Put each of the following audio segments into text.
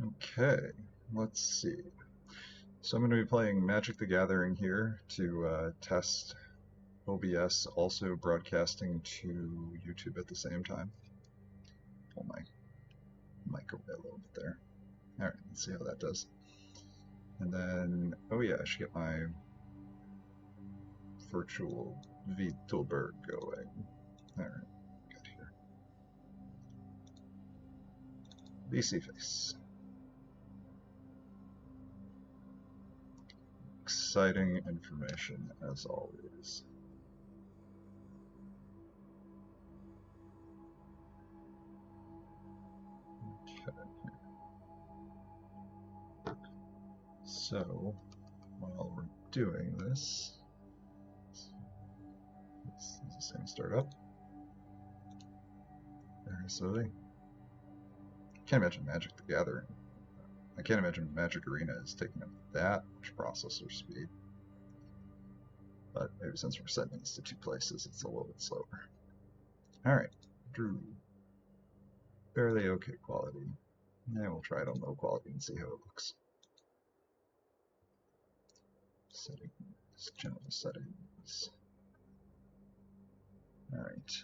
Okay, let's see. So I'm going to be playing Magic the Gathering here to test OBS, also broadcasting to YouTube at the same time. Pull my mic away a little bit there. Alright, let's see how that does. And then, oh yeah, I should get my virtual Vitelberg going. Alright, got here. VC face. Exciting information as always. Okay. So, while we're doing this, is this going to start up? Very slowly. Can't imagine Magic the Gathering. I can't imagine Magic Arena is taking up that much processor speed. But maybe since we're setting these to two places, it's a little bit slower. Alright, Drew. Fairly okay quality. Yeah, we'll try it on low quality and see how it looks. Settings, general settings. Alright.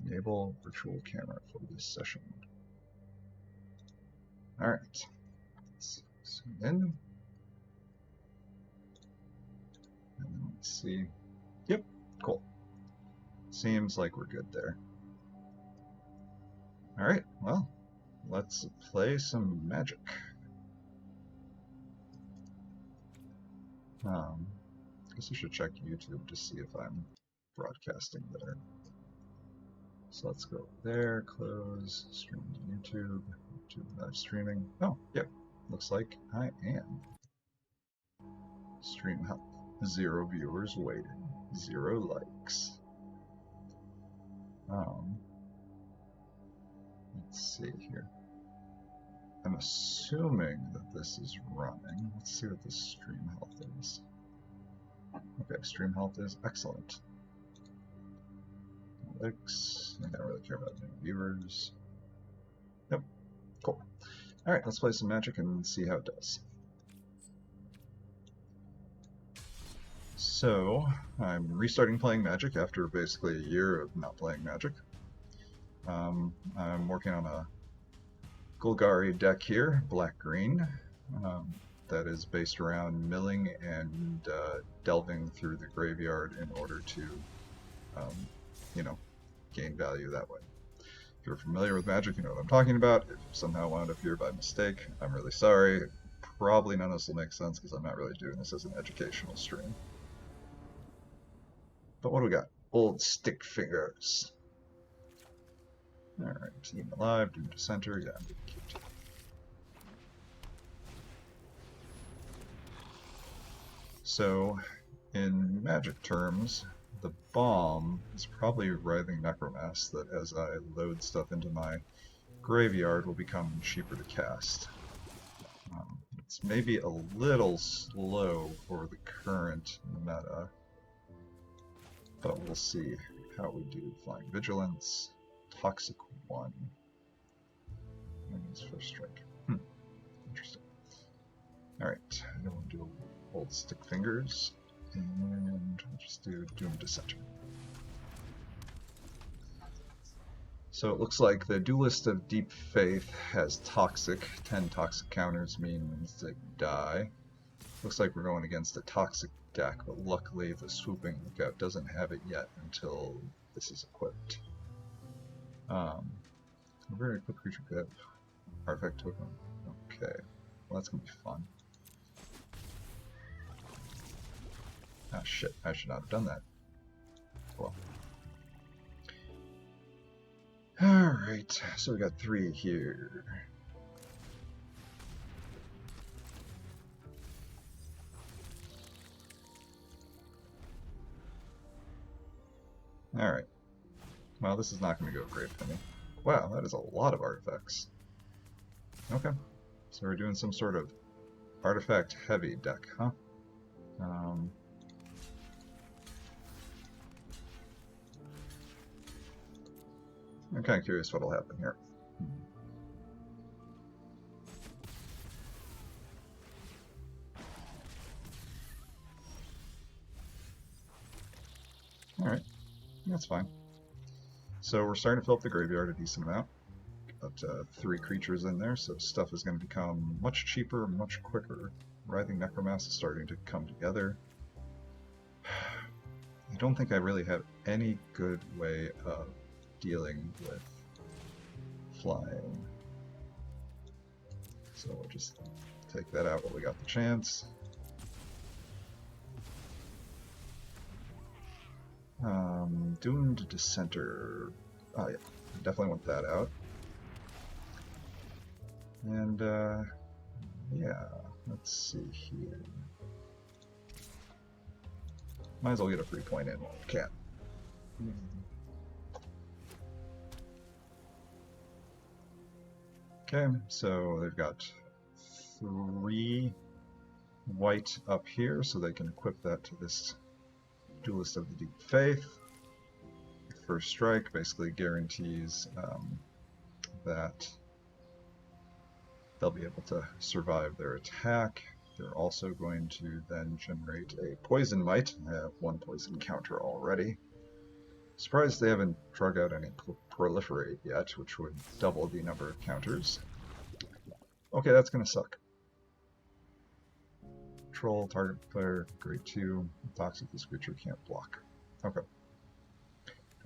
Enable virtual camera for this session. Alright. Let's zoom in. And then let's see. Yep, cool. Seems like we're good there. Alright, well, let's play some Magic. I guess I should check YouTube to see if I'm broadcasting there. So let's go there, close, stream to YouTube, YouTube live streaming. Oh, yep, looks like I am. Stream health, 0 viewers waiting, 0 likes. Let's see here. I'm assuming that this is running. Let's see what the stream health is. Okay, stream health is excellent. Likes. I don't really care about new viewers. Yep, cool. Alright, let's play some Magic and see how it does. So, I'm restarting playing Magic after basically a year of not playing Magic. I'm working on a Golgari deck here, black-green, that is based around milling and delving through the graveyard in order to, you know, gain value that way. If you're familiar with Magic, you know what I'm talking about. If you somehow wound up here by mistake, I'm really sorry. Probably none of this will make sense because I'm not really doing this as an educational stream. But what do we got? Old stick fingers. Alright, Team Alive, Doom to Center, yeah, I'm getting cute. So, in Magic terms, the bomb is probably Writhing Necromass that as I load stuff into my graveyard will become cheaper to cast. It's maybe a little slow for the current meta, but we'll see how we do. Flying Vigilance, Toxic 1. Maybe first strike. Interesting. Alright, I don't want to do old stick fingers, and we'll just do Doom to Center. So it looks like the Duelist of Deep Faith has Toxic. 10 Toxic counters means they die. Looks like we're going against a Toxic deck, but luckily the Swooping Lookout doesn't have it yet until this is equipped. Very quick creature could have artifact token. Okay, well that's gonna be fun. Ah shit, I should not have done that. Well. Alright, so we got 3 here. Alright. Well, this is not going to go great for me. Wow, that is a lot of artifacts. Okay, so we're doing some sort of artifact-heavy deck, huh? I'm kind of curious what'll happen here. That's fine. So we're starting to fill up the graveyard a decent amount. Got 3 creatures in there, so stuff is going to become much cheaper, much quicker. Writhing Necromass is starting to come together. I don't think I really have any good way of dealing with flying. So we'll just take that out while we got the chance. Doomed Dissenter. Oh yeah, definitely want that out. And yeah, let's see here. Might as well get a free point in while we can. Okay, so they've got 3 white up here, so they can equip that to this Duelist of the Deep Faith. First strike basically guarantees that they'll be able to survive their attack. They're also going to then generate a Poison Mite. I have 1 poison counter already. Surprised they haven't drug out any Proliferate yet, which would double the number of counters. Okay, that's going to suck. Control, target player, grade 2, toxic, this creature can't block. Okay.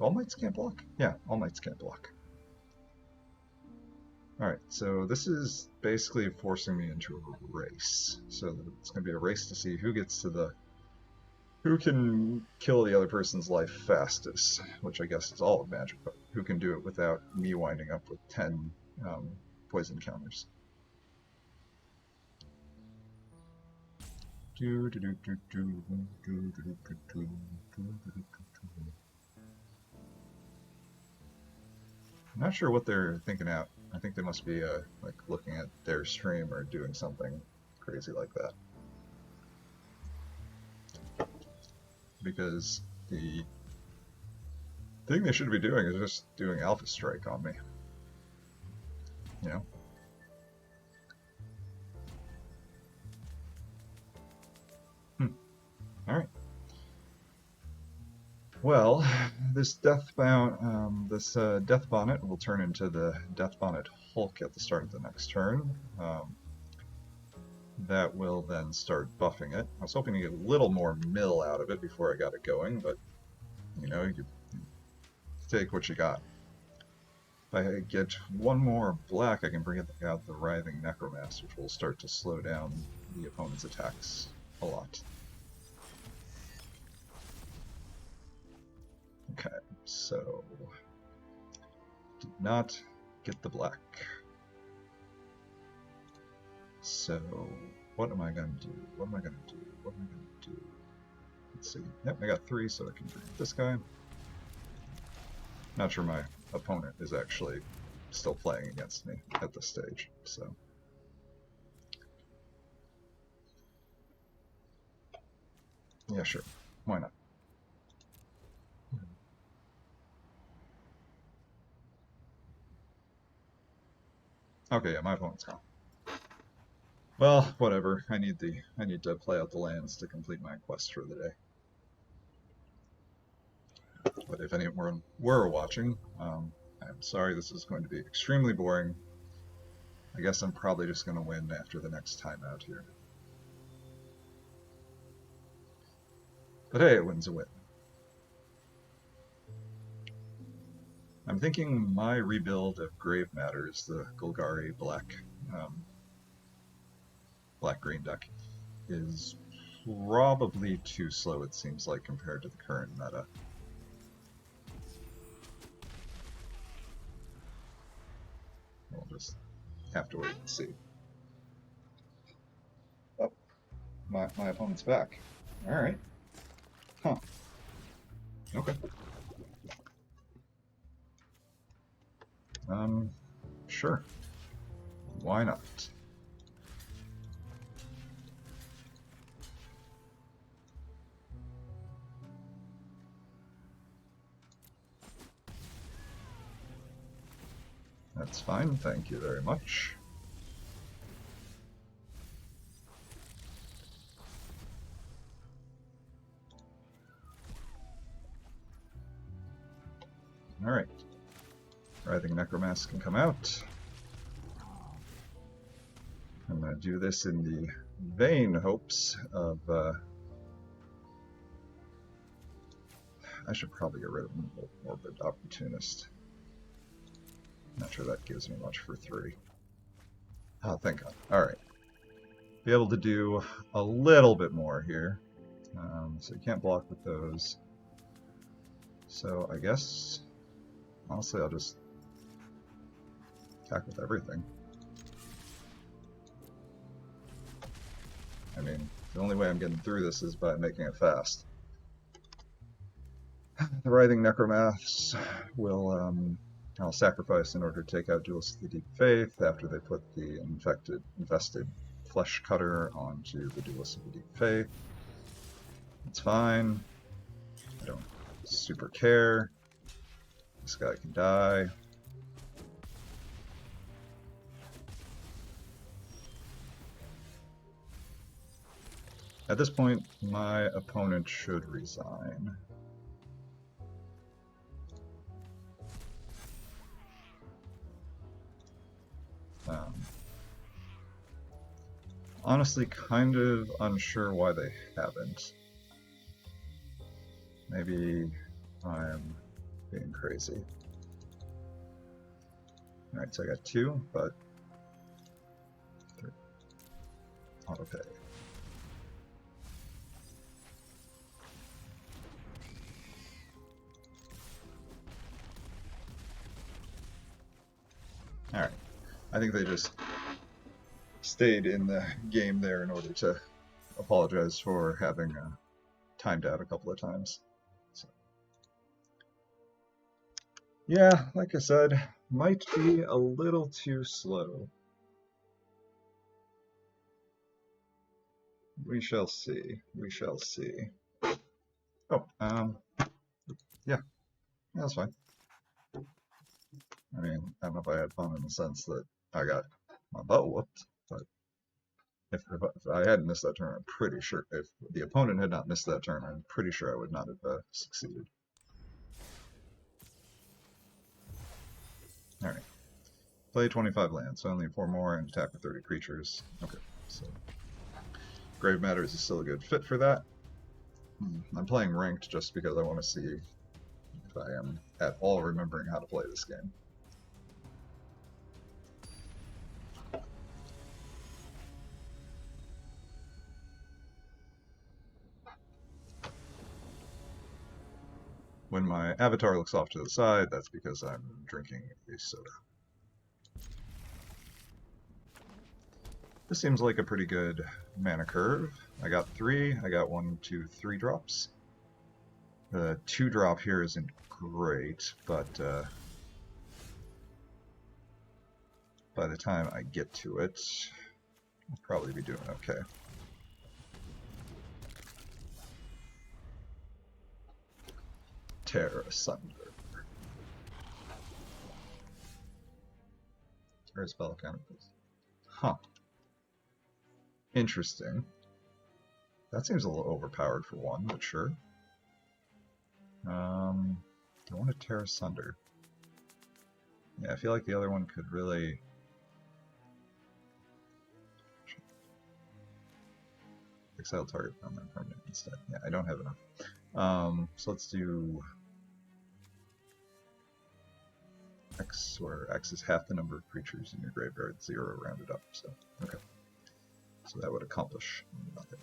All Mites can't block? Yeah, all Mites can't block. Alright, so this is basically forcing me into a race. So it's going to be a race to see who gets to the... who can kill the other person's life fastest, which I guess is all of Magic, but who can do it without me winding up with 10 poison counters. I'm not sure what they're thinking out. I think they must be like looking at their stream or doing something crazy like that. Because the thing they should be doing is just doing Alpha Strike on me. You know? Alright. Well, this Death Bonnet will turn into the Death Bonnet Hulk at the start of the next turn. That will then start buffing it. I was hoping to get a little more mill out of it before I got it going, but you know, you take what you got. If I get 1 more black, I can bring out the Writhing Necromass, which will start to slow down the opponent's attacks a lot. Okay, so did not get the black. So what am I going to do? What am I going to do? What am I going to do? Let's see. Yep, I got 3, so I can bring this guy. Not sure my opponent is actually still playing against me at this stage, so. Yeah, sure. Why not? Okay, yeah, my opponent's gone. Well, whatever. I need to play out the lands to complete my quest for the day. But if anyone were watching, I'm sorry this is going to be extremely boring. I guess I'm probably just going to win after the next time out here. But hey, a win's a win. I'm thinking my rebuild of Grave Matters, the Golgari black-green deck, is probably too slow, it seems like, compared to the current meta. We'll just have to wait and see. Oh, my opponent's back. Alright. Huh. Okay. Sure. Why not? That's fine, thank you very much. Alright. Writhing Necromass can come out. I'm going to do this in the vain hopes of... I should probably get rid of Morbid Opportunist. Not sure that gives me much for 3. Oh, thank God. Alright. Be able to do a little bit more here. So you can't block with those. So I guess, honestly, I'll just attack with everything. I mean, the only way I'm getting through this is by making it fast. The Writhing Necromass will, I'll sacrifice in order to take out Duelist of the Deep Faith after they put the infested Flesh Cutter onto the Duelist of the Deep Faith. It's fine. I don't super care. This guy can die. At this point, my opponent should resign. Honestly, kind of unsure why they haven't. Maybe I'm being crazy. Alright, so I got 2, but auto pay. Alright, I think they just stayed in the game there in order to apologize for having timed out a couple of times. So. Yeah, like I said, might be a little too slow. We shall see. We shall see. Oh, yeah, that's fine. I mean, I don't know if I had fun in the sense that I got my butt whooped, but if I hadn't missed that turn, I'm pretty sure, if the opponent had not missed that turn, I'm pretty sure I would not have succeeded. Alright. Play 25 lands, so only 4 more and attack with 30 creatures. Okay, so Grave Matters is still a good fit for that. I'm playing ranked just because I want to see if I am at all remembering how to play this game. When my avatar looks off to the side, that's because I'm drinking a soda. This seems like a pretty good mana curve. I got 3, I got 1, 2, 3 drops. The 2 drop here isn't great, but by the time I get to it, I'll probably be doing okay. Tear asunder. Tear a spell counter, please. Huh. Interesting. That seems a little overpowered for 1, but sure. Do I want to tear asunder? Yeah, I feel like the other one could really... Exile target on that permanent instead. Yeah, I don't have enough. So let's do X, where X is half the number of creatures in your graveyard, 0 rounded up. So, okay. So that would accomplish nothing.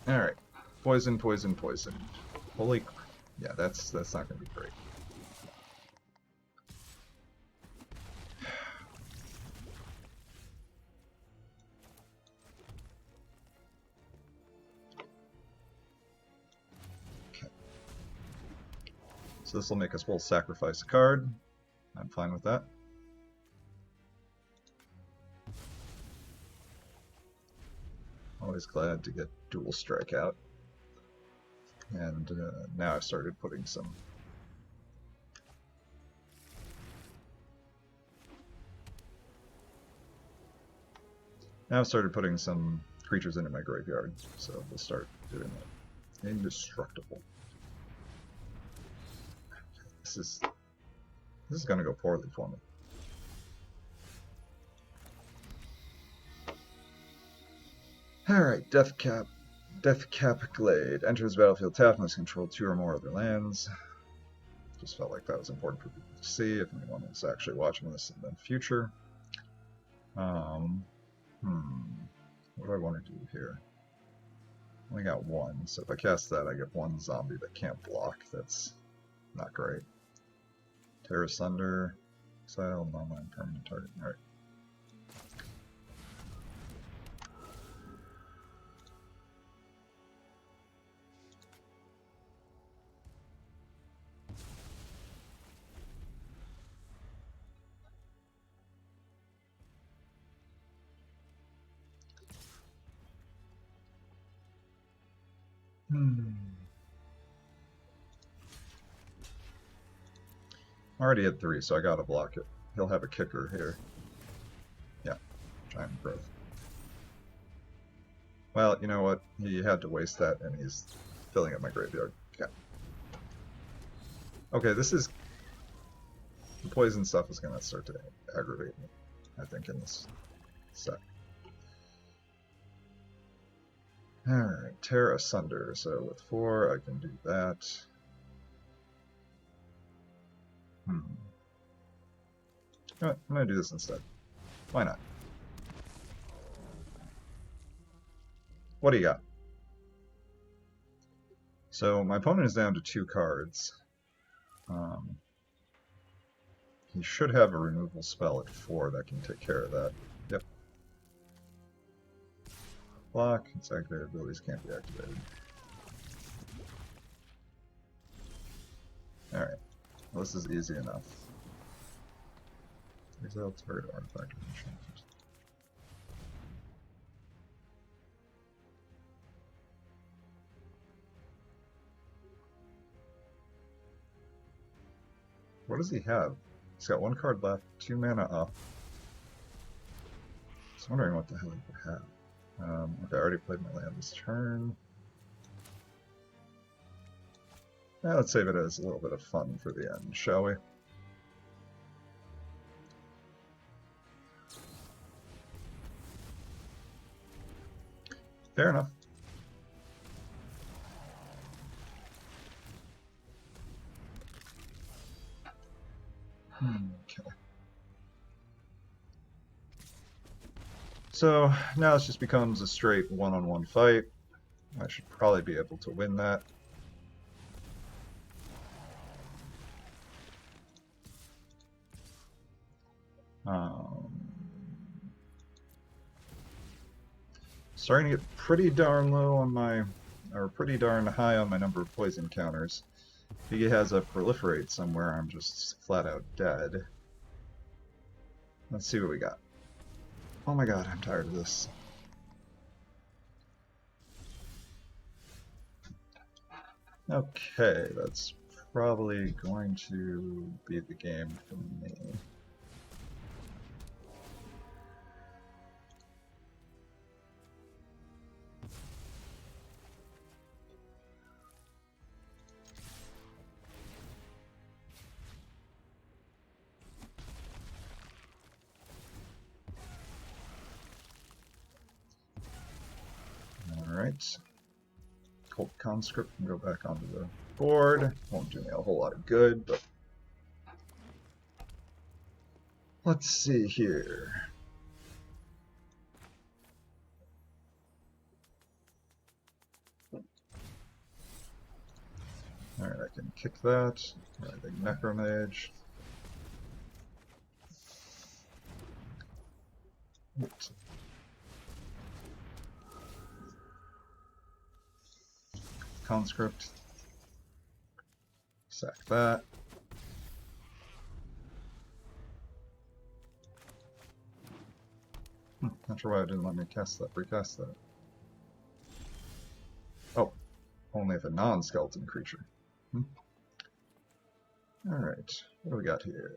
Alright. Poison, poison, poison. Holy... Yeah, that's not going to be great. Okay. So this will make us both sacrifice a card. I'm fine with that. Always glad to get dual strike out. And now I've started putting some Now I've started putting some creatures into my graveyard, so we'll start doing that. Indestructible. This is gonna go poorly for me. Alright, Death Cap Glade. Enters the battlefield tapped, must control 2 or more other lands. Just felt like that was important for people to see if anyone was actually watching this in the future. What do I want to do here? I only got 1, so if I cast that, I get 1 zombie that can't block. That's not great. Terra Sunder, exile, non-land permanent target. Alright. I already had 3, so I gotta block it. He'll have a kicker here. Yeah, giant growth. Well, you know what? He had to waste that, and he's filling up my graveyard. Yeah. Okay, this is... The poison stuff is gonna start to aggravate me, I think, in this set. Alright, Terra Sunder. So with 4, I can do that. You know what? I'm gonna do this instead. Why not? What do you got? So my opponent is down to 2 cards. He should have a removal spell at 4 that can take care of that. Yep. Block, its activated abilities can't be activated. Alright. Well, this is easy enough. Exile target artifact. What does he have? He's got 1 card left, 2 mana up. I was wondering what the hell he would have. Okay, I already played my land this turn. Now let's save it as a little bit of fun for the end, shall we? Fair enough. Okay. So now this just becomes a straight one-on-one fight. I should probably be able to win that. Starting to get pretty darn low on my, or pretty darn high on my number of poison counters. If he has a proliferate somewhere, I'm just flat out dead. Let's see what we got. Oh my god, I'm tired of this. Okay, that's probably going to be the game for me. Alright. Cult Conscript can go back onto the board. Won't do me a whole lot of good, but let's see here. Alright, I can kick that. I think Necromage. Oops. Conscript. Sack that. Not sure why it didn't let me cast that, recast that. Oh, only if a non-skeleton creature. Alright, what do we got here?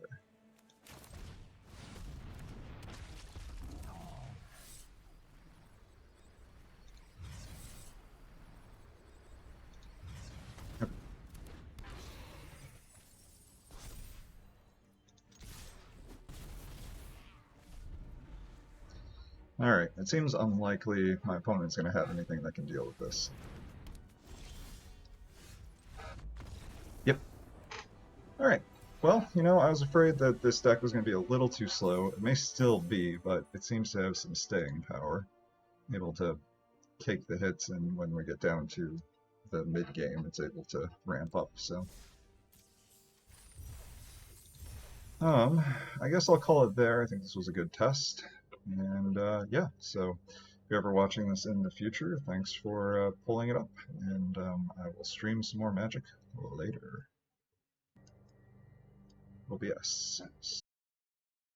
Alright, it seems unlikely my opponent's going to have anything that can deal with this. Yep. Alright. Well, you know, I was afraid that this deck was going to be a little too slow. It may still be, but it seems to have some staying power. Able to take the hits, and when we get down to the mid-game, it's able to ramp up, so... I guess I'll call it there. I think this was a good test. And yeah, so if you're ever watching this in the future, thanks for pulling it up. And I will stream some more Magic later. OBS.